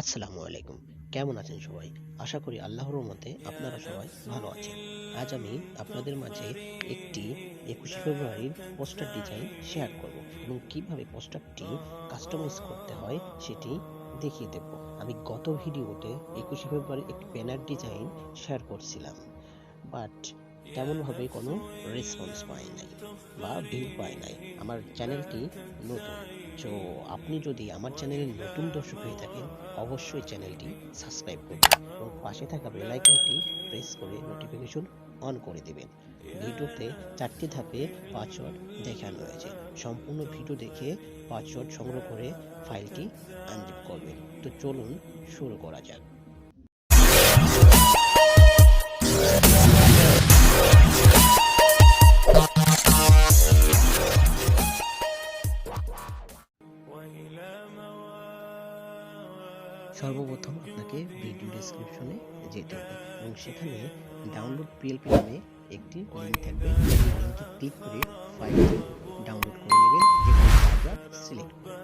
আসসালামু আলাইকুম। কেমন আছেন সবাই? আশা করি আল্লাহর রহমতে আপনারা সবাই ভালো আছেন। আজ আমি আপনাদের মাঝে একটি ২১শে ফেব্রুয়ারির পোস্টার ডিজাইন শেয়ার করব এবং কিভাবে পোস্টারটি কাস্টমাইজ করতে হয় সেটি দেখিয়ে দেব। আমি গত ভিডিওতে ২১শে ফেব্রুয়ারির একটি ব্যানার ডিজাইন শেয়ার করছিলাম, বাট তেমনভাবে কোনো রেসপন্স পাই নাই বা ভিউ পাই নাই। আমার চ্যানেলটি নতুন, তো আপনি যদি আমার চ্যানেলের নতুন দর্শক হয়ে থাকেন অবশ্যই চ্যানেলটি সাবস্ক্রাইব করবেন এবং পাশে থাকা বেল আইকনটি প্রেস করে নোটিফিকেশন অন করে দেবেন। ভিডিওতে 4টি ধাপে পাসওয়ার্ড দেখানো হয়েছে। সম্পূর্ণ ভিডিও দেখে পাসওয়ার্ড সংগ্রহ করে ফাইলটি আনজিপ করবেন। তো চলুন শুরু করা যাক। সর্বপ্রথম আপনাকে ভিডিও ডেসক্রিপশনে যেতে হবে এবং সেখানে ডাউনলোড পিএলপি নামে একটি লিঙ্ক থাকবে। সেই লিঙ্কে ক্লিক করে ফাইলটি ডাউনলোড করে নেবেন যে কোনো প্যারাগ্রাফ সিলেক্ট করে,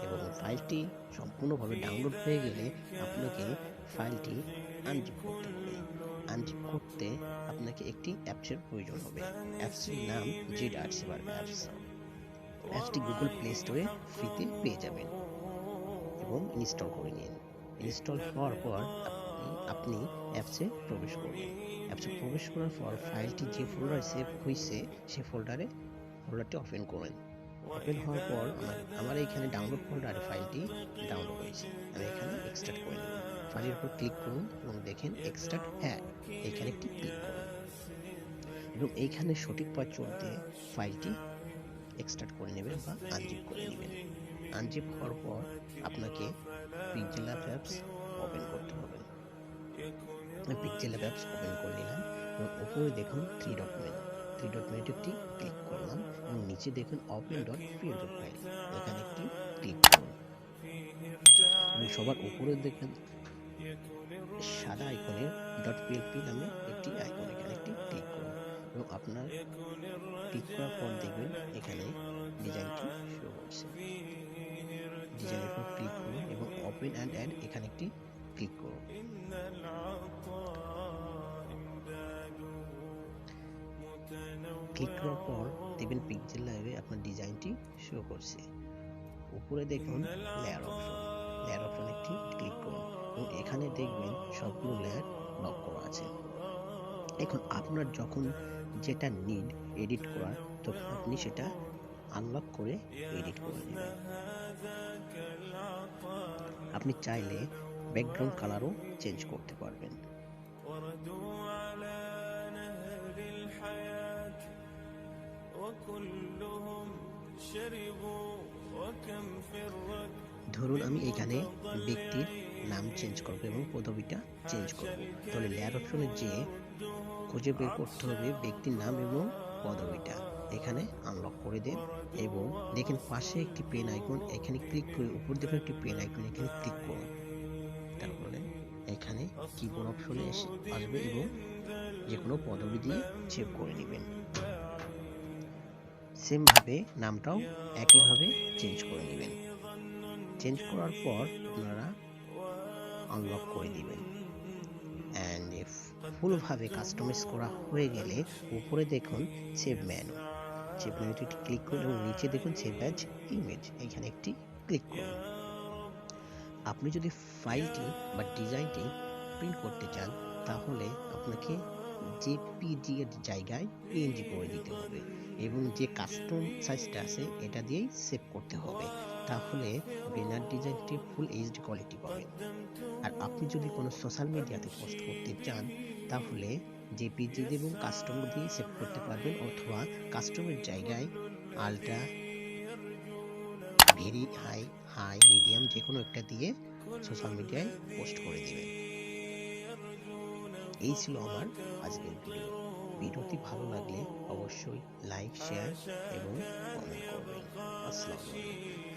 এবং ফাইলটি সম্পূর্ণভাবে ডাউনলোড হয়ে গেলে আপনাকে ফাইলটি আনজিপ করতে হবে। আনজিপ করতে আপনাকে একটি অ্যাপসের প্রয়োজন হবে। অ্যাপসটির নাম ZArchiver Apk। অ্যাপসটি গুগল প্লে স্টোরে ফ্রিতে পেয়ে যাবেন এবং ইনস্টল করে নিন। ইনস্টল হওয়ার পর আপনি অ্যাপসে প্রবেশ করবেন। অ্যাপসে প্রবেশ করার পর ফাইলটি যে ফোল্ডারে সেভ হয়েছে সেই ফোল্ডারটি ওপেন করেন। ওপেন হওয়ার পর আমার এখানে ডাউনলোড ফোল্ডারে ফাইলটি ডাউনলোড হয়েছে। আমি এখানে এক্সট্রাক্ট করে নেব। ফাইলের উপর ক্লিক করুন এবং দেখেন এক্সট্রাক্ট হ্যাঁ, এখানে একটি ক্লিক করুন এবং এইখানে সঠিক পাসওয়ার্ড দিয়ে ফাইলটি এক্সট্রাক্ট করে নেবেন বা আনজিপ করে নেবেন। আনজিপ হওয়ার পর আপনাকে PixelLab Apk ওপেন করতে হবে। আমি PixelLab Apk ওপেন করে নিলাম এবং উপরে দেখুন থ্রি ডট মেনুতে একটি ক্লিক করলাম এবং নিচে দেখুন open.png ফাইল, এখানে একটি ক্লিক করুন এবং সবার উপরে দেখেন সাদা আইকনের .plp নামে একটি আইকন, এখানে একটি ক্লিক করুন এবং আপনার ক্লিক করার পর দেখবেন এখানে ডিজাইনটি শো হচ্ছে। ডিজাইনের উপর ক্লিক করুন এবং ওপেন অ্যান্ড অ্যাড এখানে একটি ক্লিক করুন। ক্লিক করার পর দেখবেন পিক্সেলল্যাবে আপনার ডিজাইনটি শো করছে। উপরে দেখুন লেয়ার অপশন একটি ক্লিক করুন এবং এখানে দেখবেন সবগুলো লেয়ার লক করা আছে। এখন আপনার যখন যেটা নিড এডিট করার তখন আপনি সেটা আনলক করে এডিট করে নেবেন। আপনি চাইলে ব্যাকগ্রাউন্ড কালারও চেঞ্জ করতে পারবেন। ধরুন আমি এখানে ব্যক্তির নাম চেঞ্জ করব এবং পদবিটা চেঞ্জ করব, তাহলে লেয়ার অপশনে যে খুঁজে বের করতে হবে ব্যক্তির নাম এবং পদবিটা, এখানে আনলক করে দেন এবং দেখেন পাশে একটি পেন আইকন, এখানে ক্লিক করে উপর দেখুন একটি পেন আইকন, এখানে ক্লিক করুন। তারপরে এখানে কিবোর্ড অপশনে আসবে এবং যে কোনো পদবি দিয়ে সেভ করে নেবেন। সেম ভাবে নামটাও একইভাবে চেঞ্জ করে নেবেন। চেঞ্জ করার পর আপনারা আনলক করে দিবেন। অ্যান্ড ফুলভাবে কাস্টমাইজ করা হয়ে গেলে উপরে দেখুন সেভ মেনুতে ক্লিক করুন এবং নিচে দেখুন সেভ অ্যাজ ইমেজ, এখানে একটি ক্লিক করুন। আপনি যদি ফাইলটি বা ডিজাইনটি প্রিন্ট করতে চান তাহলে আপনাকে জেপিজি এর জায়গায় পিএনজি করে দিতে হবে এবং যে কাস্টম সাইজটা আছে এটা দিয়েই সেভ করতে হবে, তাহলে ব্যানার ডিজাইনটি ফুল এইচডি কোয়ালিটি পাবেন। আর আপনি যদি কোনো সোশ্যাল মিডিয়াতে পোস্ট করতে চান তাহলে জেপিজি এবং কাস্টম দিয়ে সেভ করতে পারবেন, অথবা কাস্টমের জায়গায় আলট্রা, ভেরি হাই, মিডিয়াম যে কোনো একটা দিয়ে সোশ্যাল মিডিয়ায় পোস্ট করে দেবেন। এই ছিল আমার আজকের ভিডিওটি ভালো লাগলে অবশ্যই লাইক, শেয়ার এবং কমেন্ট করবেন। আসসালামু আলাইকুম।